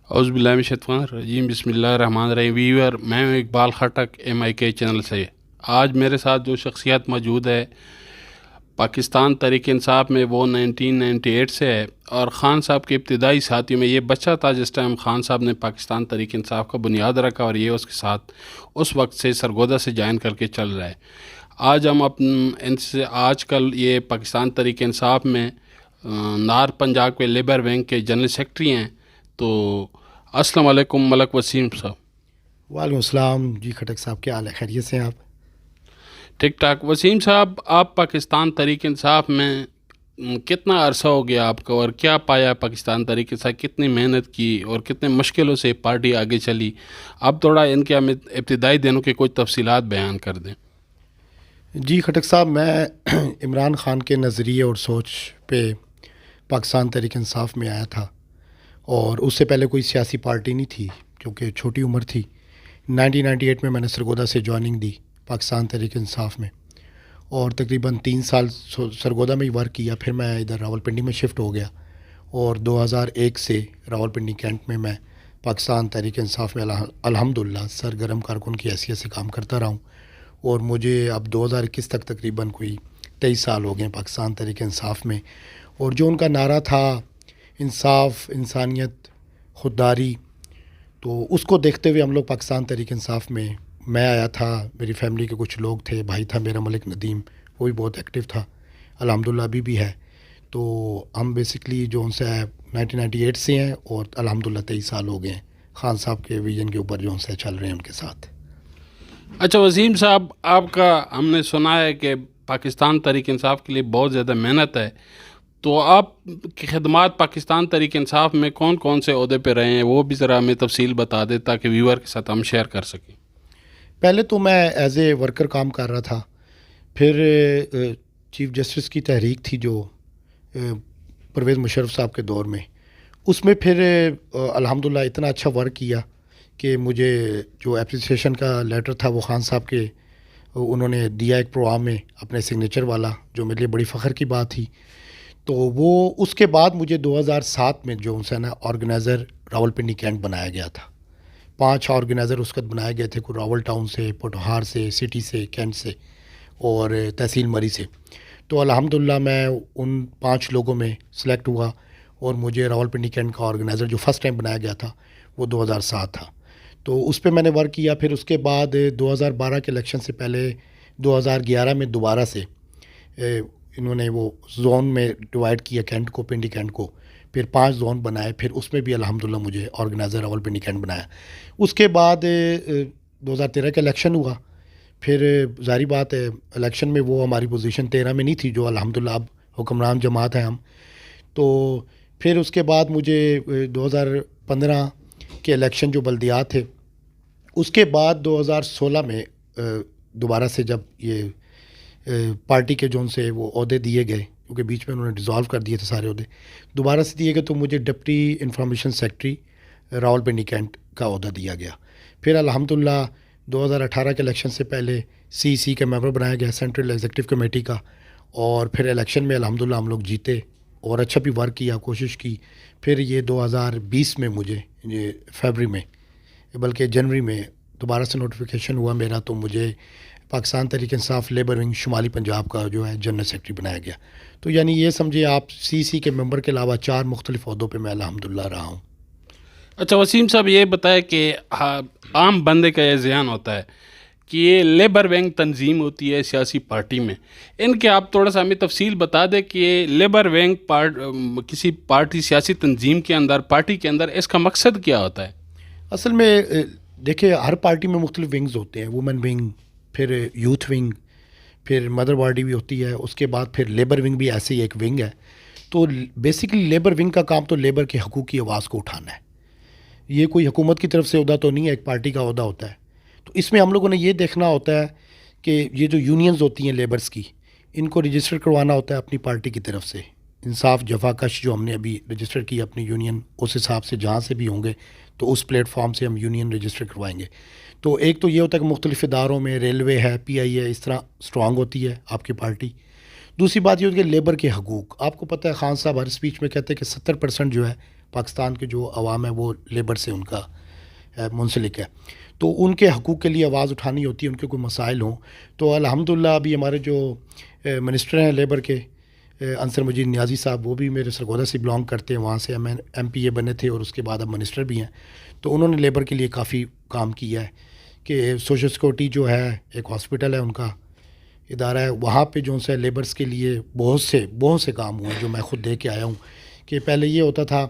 اعوذ باللہ من الشیطان الرجیم، بسم اللہ الرحمن الرحیم۔ ویور، میں ہوں اقبال خٹک MIK چینل سے۔ آج میرے ساتھ جو شخصیت موجود ہے پاکستان تحریک انصاف میں، وہ 1998 سے ہے، اور خان صاحب کے ابتدائی ساتھیوں میں یہ بچہ تھا جس ٹائم خان صاحب نے پاکستان تحریک انصاف کا بنیاد رکھا، اور یہ اس کے ساتھ اس وقت سے سرگودا سے جوائن کر کے چل رہا ہے۔ آج ہم ان سے آج کل یہ پاکستان تحریک انصاف میں نار پنجاب کے لیبر ونگ کے جنرل سیکرٹری ہیں۔ تو السلام علیکم ملک وسیم صاحب۔ وعلیکم السلام جی خٹک صاحب، کیا حال ہے؟ خیریت سے ہیں آپ؟ ٹھیک ٹھاک۔ وسیم صاحب، آپ پاکستان تحریک انصاف میں کتنا عرصہ ہو گیا آپ کو، اور کیا پایا پاکستان تحریک انصاف؟ کتنی محنت کی اور کتنے مشکلوں سے پارٹی آگے چلی؟ آپ تھوڑا ان کے ہمیں ابتدائی دنوں کے کچھ تفصیلات بیان کر دیں۔ جی خٹک صاحب، میں عمران خان کے نظریے اور سوچ پہ پاکستان تحریک انصاف میں آیا تھا، اور اس سے پہلے کوئی سیاسی پارٹی نہیں تھی کیونکہ چھوٹی عمر تھی۔ 1998 میں نے سرگودا سے جوائننگ دی پاکستان تحریک انصاف میں، اور تقریباً 3 سال سرگودا میں ہی ورک کیا۔ پھر میں ادھر راولپنڈی میں شفٹ ہو گیا، اور 2001 سے راولپنڈی کینٹ میں پاکستان تحریک انصاف میں الحمدللہ سرگرم کارکن کی حیثیت سے کام کرتا رہا ہوں۔ اور مجھے اب 2021 تک تقریباً کوئی 23 سال ہو گئے پاکستان تحریک انصاف میں۔ اور جو ان کا نعرہ تھا انصاف، انسانیت، خودداری، تو اس کو دیکھتے ہوئے ہم لوگ پاکستان تحریک انصاف میں آیا تھا۔ میری فیملی کے کچھ لوگ تھے، بھائی تھا میرا ملک ندیم، وہ بھی بہت ایکٹیو تھا، الحمدللہ ابھی بھی ہے۔ تو ہم بیسکلی جو ان سے 1998 سے ہیں، اور الحمدللہ 23 سال ہو گئے ہیں خان صاحب کے ویژن کے اوپر جو ان سے چل رہے ہیں ان کے ساتھ۔ اچھا وسیم صاحب، آپ کا ہم نے سنا ہے کہ پاکستان تحریک انصاف کے لیے بہت زیادہ محنت ہے، تو آپ کی خدمات پاکستان تحریک انصاف میں کون کون سے عہدے پہ رہے ہیں، وہ بھی ذرا ہمیں تفصیل بتا دیں تاکہ ویور کے ساتھ ہم شیئر کر سکیں۔ پہلے تو میں ایز اے ورکر کام کر رہا تھا، پھر چیف جسٹس کی تحریک تھی جو پرویز مشرف صاحب کے دور میں، اس میں پھر الحمدللہ اتنا اچھا ورک کیا کہ مجھے جو اپریسیشن کا لیٹر تھا وہ خان صاحب کے انہوں نے دیا ایک پروگرام میں اپنے سگنیچر والا، جو میرے لیے بڑی فخر کی بات تھی۔ تو وہ اس کے بعد مجھے 2007 میں جو ان سے آرگنائزر راولپنڈی کینٹ بنایا گیا تھا۔ 5 آرگنائزر اس وقت بنائے گئے تھے، کوئی راول ٹاؤن سے، پوٹہار سے، سٹی سے، کینٹ سے، اور تحصیل مری سے۔ تو الحمدللہ میں ان 5 لوگوں میں سلیکٹ ہوا، اور مجھے راولپنڈی کینٹ کا آرگنائزر جو فرسٹ ٹائم بنایا گیا تھا وہ 2007 تھا۔ تو اس پہ میں نے ورک کیا۔ پھر اس کے بعد 2012 کے الیکشن سے پہلے 2011 میں دوبارہ سے انہوں نے وہ زون میں ڈیوائڈ کیا کینٹ کو، پنڈی کینٹ کو، پھر 5 زون بنائے، پھر اس میں بھی الحمدللہ مجھے آرگنائزر راولپنڈی کینٹ بنایا۔ اس کے بعد 2013 کا الیکشن ہوا، پھر ظاہری بات ہے الیکشن میں وہ ہماری پوزیشن 13 میں نہیں تھی، جو الحمدللہ اب حکمران جماعت ہیں ہم۔ تو پھر اس کے بعد مجھے 2015 کے الیکشن جو بلدیات تھے، اس کے بعد 2016 میں دوبارہ سے جب یہ پارٹی کے جو ان سے وہ عہدے دیے گئے، کیونکہ بیچ میں انہوں نے ڈیزالو کر دیے تھے سارے عہدے، دوبارہ سے دیے گئے، تو مجھے deputy information secretary Rawalpindi cantt کا عہدہ دیا گیا۔ پھر الحمدللہ 2018 کے الیکشن سے پہلے CEC کا ممبر بنایا گیا، سینٹرل ایگزیکٹو کمیٹی کا، اور پھر الیکشن میں الحمدللہ ہم لوگ جیتے اور اچھا بھی ورک کیا، کوشش کی۔ پھر یہ 2020 میں مجھے یہ فیبری میں بلکہ جنوری میں دوبارہ سے نوٹیفیکیشن ہوا میرا، تو مجھے پاکستان تحریک انصاف لیبر ونگ شمالی پنجاب کا جو ہے جنرل سیکرٹری بنایا گیا۔ تو یعنی یہ سمجھے آپ CEC کے ممبر کے علاوہ 4 مختلف عہدوں پہ میں الحمدللہ رہا ہوں۔ اچھا وسیم صاحب، یہ بتائے کہ عام بندے کا یہ ذہن ہوتا ہے کہ یہ لیبر ونگ تنظیم ہوتی ہے سیاسی پارٹی میں، ان کے آپ تھوڑا سا ہمیں تفصیل بتا دیں کہ یہ لیبر ونگ کسی پارٹی سیاسی تنظیم کے اندر، پارٹی کے اندر، اس کا مقصد کیا ہوتا ہے؟ اصل میں دیکھیں، ہر پارٹی میں مختلف ونگز ہوتے ہیں، وومن ونگ، پھر یوتھ ونگ، پھر مدر باڈی بھی ہوتی ہے، اس کے بعد پھر لیبر ونگ بھی ایسے ہی ایک ونگ ہے۔ تو بیسیکلی لیبر ونگ کا کام تو لیبر کے حقوق کی آواز کو اٹھانا ہے۔ یہ کوئی حکومت کی طرف سے عہدہ تو نہیں ہے، ایک پارٹی کا عہدہ ہوتا ہے۔ تو اس میں ہم لوگوں نے یہ دیکھنا ہوتا ہے کہ یہ جو یونینز ہوتی ہیں لیبرز کی، ان کو رجسٹر کروانا ہوتا ہے اپنی پارٹی کی طرف سے۔ انصاف جفا کش جو ہم نے ابھی رجسٹر کی اپنی یونین، اس حساب سے جہاں سے بھی ہوں گے تو اس پلیٹ فارم سے ہم یونین رجسٹر کروائیں گے۔ تو ایک تو یہ ہوتا ہے کہ مختلف اداروں میں، ریلوے ہے، PI ہے، اس طرح اسٹرانگ ہوتی ہے آپ کی پارٹی۔ دوسری بات یہ ہوتی ہے کہ لیبر کے حقوق، آپ کو پتہ ہے خان صاحب ہر اسپیچ میں کہتے ہیں کہ 70% جو ہے پاکستان کے جو عوام ہے وہ لیبر سے ان کا منسلک ہے، تو ان کے حقوق کے لیے آواز اٹھانی ہوتی ہے، ان کے کوئی مسائل ہوں تو الحمدللہ ابھی ہمارے جو منسٹر ہیں لیبر کے انصر مجید نیازی صاحب، وہ بھی میرے سرگودا سے بلانگ کرتے ہیں، وہاں سے ایم پی اے بنے تھے اور اس کے بعد اب منسٹر بھی ہیں، تو انہوں نے لیبر کے لیے کافی کام کیا ہے کہ سوشل سیکورٹی جو ہے ایک ہاسپٹل ہے ان کا ادارہ ہے، وہاں پہ جو سے لیبرز کے لیے بہت سے کام ہوئے جو میں خود دے کے آیا ہوں کہ پہلے یہ ہوتا تھا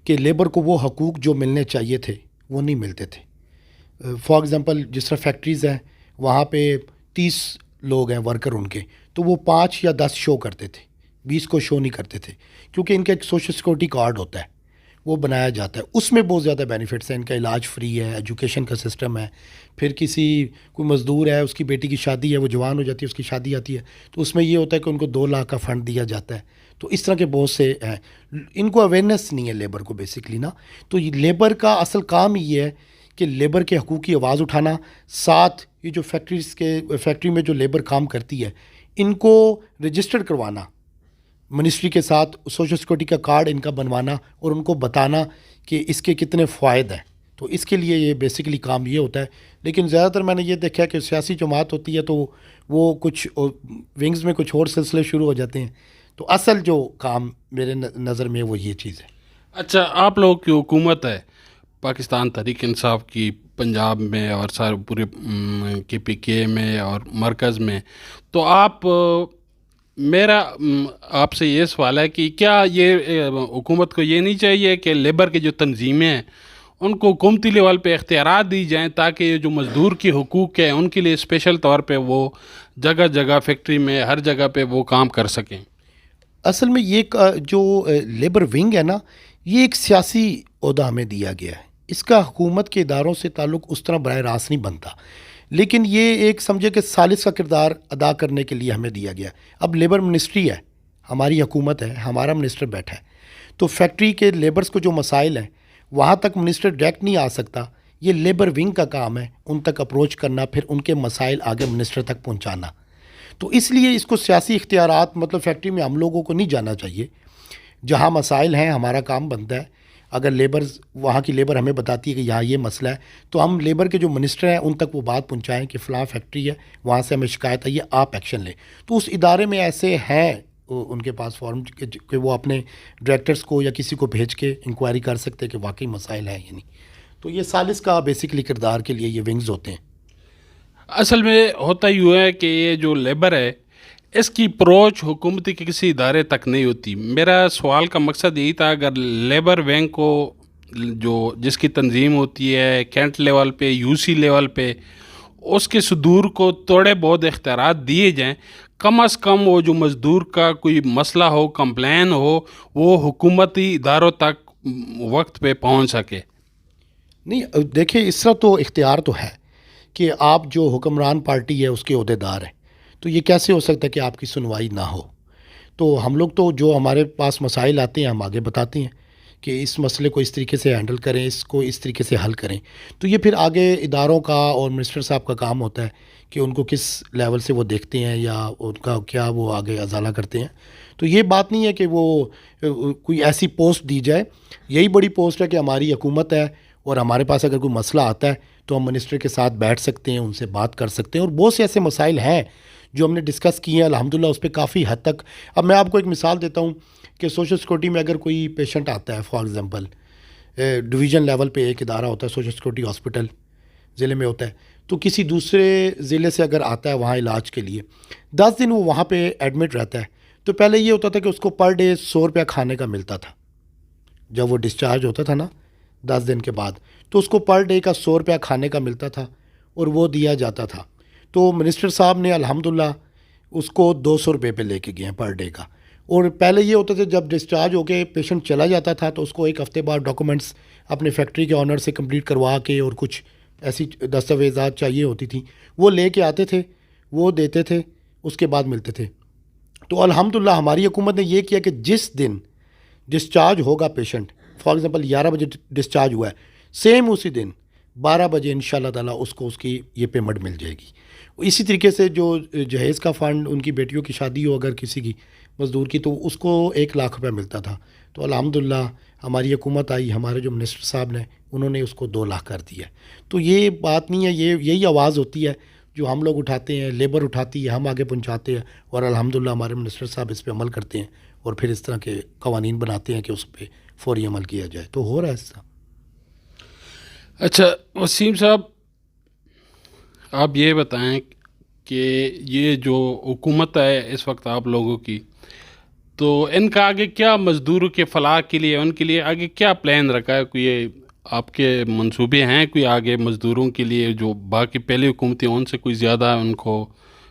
کہ لیبر کو وہ حقوق جو ملنے چاہیے تھے وہ نہیں ملتے تھے۔ فار ایگزامپل جس طرح فیکٹریز ہیں وہاں پہ 30 لوگ ہیں ورکر ان کے، تو وہ 5 یا 10 شو کرتے تھے، 20 کو شو نہیں کرتے تھے، کیونکہ ان کا ایک سوشل سیکورٹی کارڈ ہوتا ہے وہ بنایا جاتا ہے، اس میں بہت زیادہ بینیفٹس ہیں، ان کا علاج فری ہے، ایجوکیشن کا سسٹم ہے، پھر کوئی مزدور ہے اس کی بیٹی کی شادی ہے، وہ جوان ہو جاتی ہے، اس کی شادی آتی ہے تو اس میں یہ ہوتا ہے کہ ان کو 2 لاکھ کا فنڈ دیا جاتا ہے، تو اس طرح کے بہت سے ہیں۔ ان کو اویئرنیس نہیں ہے لیبر کو بیسکلی نا، تو یہ لیبر کا اصل کام یہ ہے کہ لیبر کے حقوق کی آواز اٹھانا، ساتھ یہ جو فیکٹری میں جو لیبر کام کرتی ہے ان کو رجسٹر کروانا منسٹری کے ساتھ، سوشل سیکورٹی کا کارڈ ان کا بنوانا اور ان کو بتانا کہ اس کے کتنے فوائد ہیں، تو اس کے لیے یہ بیسکلی کام یہ ہوتا ہے۔ لیکن زیادہ تر میں نے یہ دیکھا کہ سیاسی جماعت ہوتی ہے تو وہ کچھ ونگز میں کچھ اور سلسلے شروع ہو جاتے ہیں، تو اصل جو کام میرے نظر میں وہ یہ چیز ہے۔ اچھا، آپ لوگوں کی حکومت ہے پاکستان تحریک انصاف کی پنجاب میں اور سارے پورے کے پی کے میں اور مرکز میں، تو میرا آپ سے یہ سوال ہے کہ کیا یہ حکومت کو یہ نہیں چاہیے کہ لیبر کے جو تنظیمیں ہیں ان کو حکومتی لیول پہ اختیارات دی جائیں تاکہ یہ جو مزدور کے حقوق ہیں ان کے لیے اسپیشل طور پہ وہ جگہ جگہ فیکٹری میں ہر جگہ پہ وہ کام کر سکیں؟ اصل میں یہ جو لیبر ونگ ہے نا، یہ ایک سیاسی عہدہ ہمیں دیا گیا ہے، اس کا حکومت کے اداروں سے تعلق اس طرح براہ راست نہیں بنتا، لیکن یہ ایک سمجھے کہ ثالث کا کردار ادا کرنے کے لیے ہمیں دیا گیا۔ اب لیبر منسٹری ہے، ہماری حکومت ہے، ہمارا منسٹر بیٹھا ہے، تو فیکٹری کے لیبرز کو جو مسائل ہیں وہاں تک منسٹر ڈائریکٹ نہیں آ سکتا، یہ لیبر ونگ کا کام ہے ان تک اپروچ کرنا، پھر ان کے مسائل آگے منسٹر تک پہنچانا، تو اس لیے اس کو سیاسی اختیارات مطلب فیکٹری میں ہم لوگوں کو نہیں جانا چاہیے، جہاں مسائل ہیں ہمارا کام بنتا ہے، اگر وہاں کی لیبر ہمیں بتاتی ہے کہ یہاں یہ مسئلہ ہے تو ہم لیبر کے جو منسٹر ہیں ان تک وہ بات پہنچائیں کہ فلاں فیکٹری ہے وہاں سے ہمیں شکایت آئی ہے، آپ ایکشن لیں، تو اس ادارے میں ایسے ہیں ان کے پاس فارم کہ وہ اپنے ڈائریکٹرز کو یا کسی کو بھیج کے انکوائری کر سکتے کہ واقعی مسائل ہیں یا نہیں، تو یہ ثالث کا بیسکلی کردار کے لیے یہ ونگز ہوتے ہیں۔ اصل میں ہوتا یوں ہے کہ یہ جو لیبر ہے اس کی اپروچ حکومتی کے کسی ادارے تک نہیں ہوتی۔ میرا سوال کا مقصد یہی تھا، اگر لیبر ونگ کو جس کی تنظیم ہوتی ہے کینٹ لیول پہ، یو سی لیول پہ، اس کے صدور کو تھوڑے بہت اختیارات دیے جائیں، کم از کم وہ جو مزدور کا کوئی مسئلہ ہو، کمپلین ہو، وہ حکومتی اداروں تک وقت پہ پہنچ سکے۔ نہیں دیکھیں، اس طرح تو اختیار تو ہے کہ آپ جو حکمران پارٹی ہے اس کے عہدیدار ہیں، تو یہ کیسے ہو سکتا ہے کہ آپ کی سنوائی نہ ہو؟ تو ہم لوگ تو جو ہمارے پاس مسائل آتے ہیں ہم آگے بتاتے ہیں کہ اس مسئلے کو اس طریقے سے ہینڈل کریں، اس کو اس طریقے سے حل کریں، تو یہ پھر آگے اداروں کا اور منسٹر صاحب کا کام ہوتا ہے کہ ان کو کس لیول سے وہ دیکھتے ہیں یا ان کا کیا وہ آگے ازالہ کرتے ہیں، تو یہ بات نہیں ہے کہ وہ کوئی ایسی پوسٹ دی جائے، یہی بڑی پوسٹ ہے کہ ہماری حکومت ہے اور ہمارے پاس اگر کوئی مسئلہ آتا ہے تو ہم منسٹر کے ساتھ بیٹھ سکتے ہیں، ان سے بات کر سکتے ہیں، اور بہت سے ایسے مسائل ہیں جو ہم نے ڈسکس کیے ہیں الحمدللہ، اس پہ کافی حد تک۔ اب میں آپ کو ایک مثال دیتا ہوں کہ سوشل سیکورٹی میں اگر کوئی پیشنٹ آتا ہے، فار ایگزامپل ڈویژن لیول پہ ایک ادارہ ہوتا ہے سوشل سیکورٹی ہاسپٹل ضلع میں ہوتا ہے، تو کسی دوسرے ضلع سے اگر آتا ہے وہاں علاج کے لیے 10 دن وہ وہاں پہ ایڈمٹ رہتا ہے، تو پہلے یہ ہوتا تھا کہ اس کو پر ڈے 100 روپیہ کھانے کا ملتا تھا، جب وہ ڈسچارج ہوتا تھا نا 10 دن کے بعد، تو اس کو پر ڈے کا 100 روپیہ کھانے کا ملتا تھا اور وہ دیا جاتا تھا، تو منسٹر صاحب نے الحمدللہ اس کو 200 روپے پہ لے کے گئے ہیں پر ڈے کا، اور پہلے یہ ہوتا تھا جب ڈسچارج ہو کے پیشنٹ چلا جاتا تھا تو اس کو ایک ہفتے بعد ڈاکومنٹس اپنے فیکٹری کے آنر سے کمپلیٹ کروا کے اور کچھ ایسی دستاویزات چاہیے ہوتی تھیں وہ لے کے آتے تھے، وہ دیتے تھے، اس کے بعد ملتے تھے۔ تو الحمدللہ ہماری حکومت نے یہ کیا کہ جس دن ڈسچارج ہوگا پیشنٹ، فار ایگزامپل 11 بجے ڈسچارج ہوا ہے، سیم اسی دن 12 بجے انشاءاللہ تعالیٰ اس کو اس کی یہ پیمنٹ مل جائے گی۔ اسی طریقے سے جو جہیز کا فنڈ، ان کی بیٹیوں کی شادی ہو اگر کسی کی مزدور کی، تو اس کو 1 لاکھ روپے ملتا تھا، تو الحمدللہ ہماری حکومت آئی, ہمارے جو منسٹر صاحب نے انہوں نے اس کو 2 لاکھ کر دیا. تو یہ بات نہیں ہے, یہی آواز ہوتی ہے جو ہم لوگ اٹھاتے ہیں, لیبر اٹھاتی ہے, ہم آگے پہنچاتے ہیں, اور الحمدللہ ہمارے منسٹر صاحب اس پہ عمل کرتے ہیں اور پھر اس طرح کے قوانین بناتے ہیں کہ اس پہ فوری عمل کیا جائے. تو ہو رہا ہے اس طرح. اچھا وسیم صاحب, آپ یہ بتائیں کہ یہ جو حکومت ہے اس وقت آپ لوگوں کی, تو ان کا آگے کیا مزدوروں کے فلاح کے لیے, ان کے لیے آگے کیا پلان رکھا ہے؟ کوئی یہ آپ کے منصوبے ہیں کوئی آگے مزدوروں کے لیے جو باقی پہلی حکومتیں ان سے کوئی زیادہ ان کو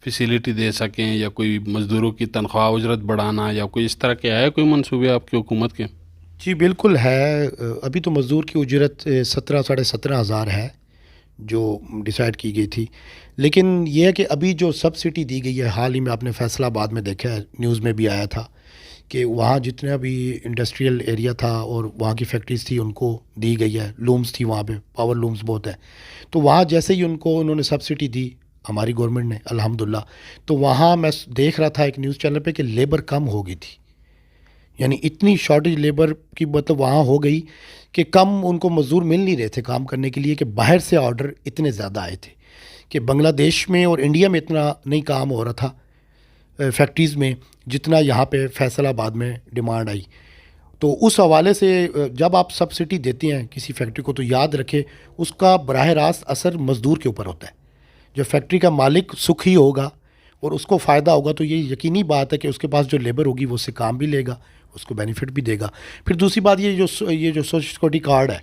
فیسیلیٹی دے سکیں, یا کوئی مزدوروں کی تنخواہ اجرت بڑھانا, یا کوئی اس طرح کے ہے کوئی منصوبے آپ کی حکومت کے؟ جی بالکل ہے. ابھی تو مزدور کی اجرت 17,500 ہے جو ڈیسائیڈ کی گئی تھی, لیکن یہ ہے کہ ابھی جو سبسڈی دی گئی ہے, حال ہی میں آپ نے فیصلہ آباد میں دیکھا ہے, نیوز میں بھی آیا تھا کہ وہاں جتنا بھی انڈسٹریل ایریا تھا اور وہاں کی فیکٹریز تھی ان کو دی گئی ہے, لومز تھی وہاں پہ, پاور لومز بہت ہے. تو وہاں جیسے ہی انہوں نے سبسڈی دی ہماری گورنمنٹ نے الحمدللہ, تو وہاں میں دیکھ رہا تھا ایک نیوز چینل پہ کہ لیبر کم ہو گئی تھی. یعنی اتنی شارٹیج لیبر کی مطلب وہاں ہو گئی کہ کم ان کو مزدور مل نہیں رہے تھے کام کرنے کے لیے, کہ باہر سے آرڈر اتنے زیادہ آئے تھے کہ بنگلہ دیش میں اور انڈیا میں اتنا نہیں کام ہو رہا تھا فیکٹریز میں جتنا یہاں پہ فیصل آباد میں ڈیمانڈ آئی. تو اس حوالے سے جب آپ سبسڈی دیتے ہیں کسی فیکٹری کو تو یاد رکھے اس کا براہ راست اثر مزدور کے اوپر ہوتا ہے. جب فیکٹری کا مالک سکھی ہوگا اور اس کو فائدہ ہوگا تو یہ یقینی بات ہے کہ اس کے پاس جو لیبر ہوگی وہ اس سے کام بھی لے گا, اس کو بینیفٹ بھی دے گا. پھر دوسری بات یہ جو سوشل سیکورٹی کارڈ ہے,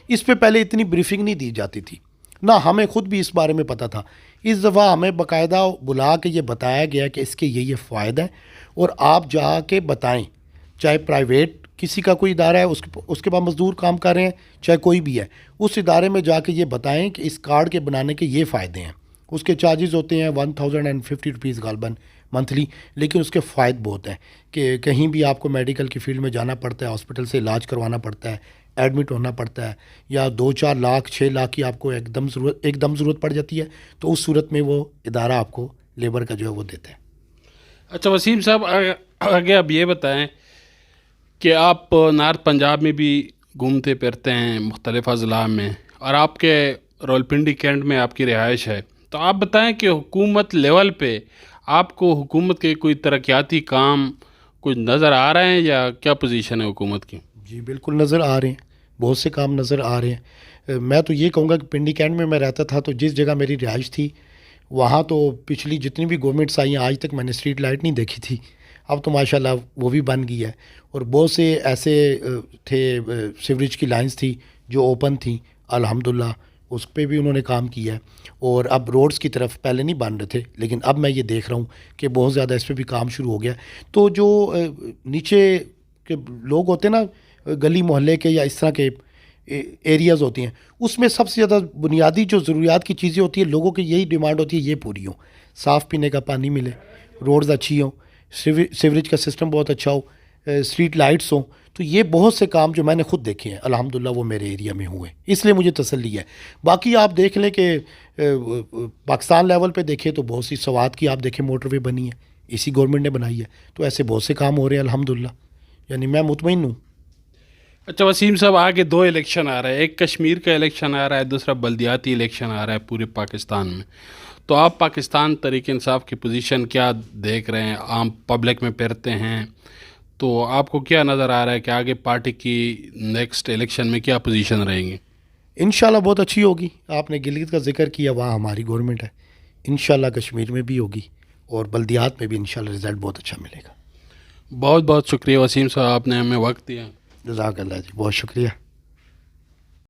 اس پہ پہلے اتنی بریفنگ نہیں دی جاتی تھی, نہ ہمیں خود بھی اس بارے میں پتہ تھا. اس دفعہ ہمیں باقاعدہ بلا کے یہ بتایا گیا کہ اس کے یہ فائدہ ہے, اور آپ جا کے بتائیں, چاہے پرائیویٹ کسی کا کوئی ادارہ ہے اس کے پاس مزدور کام کر رہے ہیں, چاہے کوئی بھی ہے, اس ادارے میں جا کے یہ بتائیں کہ اس کارڈ کے بنانے کے یہ فائدے ہیں. اس کے چارجز ہوتے ہیں 1050 روپیز غالباً منتھلی, لیکن اس کے فائد بہت ہیں کہ کہیں بھی آپ کو میڈیکل کی فیلڈ میں جانا پڑتا ہے, ہاسپٹل سے علاج کروانا پڑتا ہے, ایڈمٹ ہونا پڑتا ہے, یا 2-4 لاکھ 6 لاکھ کی آپ کو ایک دم ضرورت پڑ جاتی ہے, تو اس صورت میں وہ ادارہ آپ کو لیبر کا جو ہے وہ دیتا ہے. اچھا وسیم صاحب, آگے آپ یہ بتائیں کہ آپ نارتھ پنجاب میں بھی گھومتے پھرتے ہیں مختلف اضلاع میں, اور آپ کے راولپنڈی کینٹ میں آپ کی رہائش ہے, تو آپ بتائیں کہ حکومت لیول پہ آپ کو حکومت کے کوئی ترقیاتی کام کچھ نظر آ رہے ہیں, یا کیا پوزیشن ہے حکومت کی؟ جی بالکل نظر آ رہے ہیں, بہت سے کام نظر آ رہے ہیں. میں تو یہ کہوں گا کہ پنڈی کینٹ میں رہتا تھا تو جس جگہ میری رہائش تھی وہاں تو پچھلی جتنی بھی گورنمنٹس آئی ہیں آج تک میں نے اسٹریٹ لائٹ نہیں دیکھی تھی. اب تو ماشاءاللہ وہ بھی بن گئی ہے, اور بہت سے ایسے تھے سیوریج کی لائنز تھی جو اوپن تھیں الحمدللہ, اس پہ بھی انہوں نے کام کیا ہے. اور اب روڈز کی طرف پہلے نہیں بن رہے تھے, لیکن اب میں یہ دیکھ رہا ہوں کہ بہت زیادہ اس پہ بھی کام شروع ہو گیا. تو جو نیچے کے لوگ ہوتے ہیں نا, گلی محلے کے یا اس طرح کے ایریاز ہوتی ہیں, اس میں سب سے زیادہ بنیادی جو ضروریات کی چیزیں ہوتی ہیں لوگوں کی یہی ڈیمانڈ ہوتی ہے یہ پوری ہوں. صاف پینے کا پانی ملے, روڈز اچھی ہوں, سیوریج کا سسٹم بہت اچھا ہو, اسٹریٹ لائٹس ہوں. تو یہ بہت سے کام جو میں نے خود دیکھے ہیں الحمدللہ وہ میرے ایریا میں ہوئے, اس لیے مجھے تسلی ہے. باقی آپ دیکھ لیں کہ پاکستان لیول پہ دیکھیں تو بہت سی سوات کی آپ دیکھیں موٹر وے بنی ہے, اسی گورنمنٹ نے بنائی ہے. تو ایسے بہت سے کام ہو رہے ہیں الحمدللہ, یعنی میں مطمئن ہوں. اچھا وسیم صاحب, آگے 2 الیکشن آ رہا ہے, ایک کشمیر کا الیکشن آ رہا ہے, دوسرا بلدیاتی الیکشن آ رہا ہے پورے پاکستان میں. تو آپ پاکستان تحریک انصاف کی پوزیشن کیا دیکھ رہے ہیں؟ عام پبلک میں پھرتے ہیں تو آپ کو کیا نظر آ رہا ہے کہ آگے پارٹی کی نیکسٹ الیکشن میں کیا پوزیشن رہیں گی؟ انشاءاللہ بہت اچھی ہوگی. آپ نے گلگت کا ذکر کیا, وہاں ہماری گورنمنٹ ہے, انشاءاللہ کشمیر میں بھی ہوگی, اور بلدیات میں بھی انشاءاللہ رزلٹ بہت اچھا ملے گا. بہت بہت شکریہ وسیم صاحب, آپ نے ہمیں وقت دیا. جزاک اللہ جی, بہت شکریہ.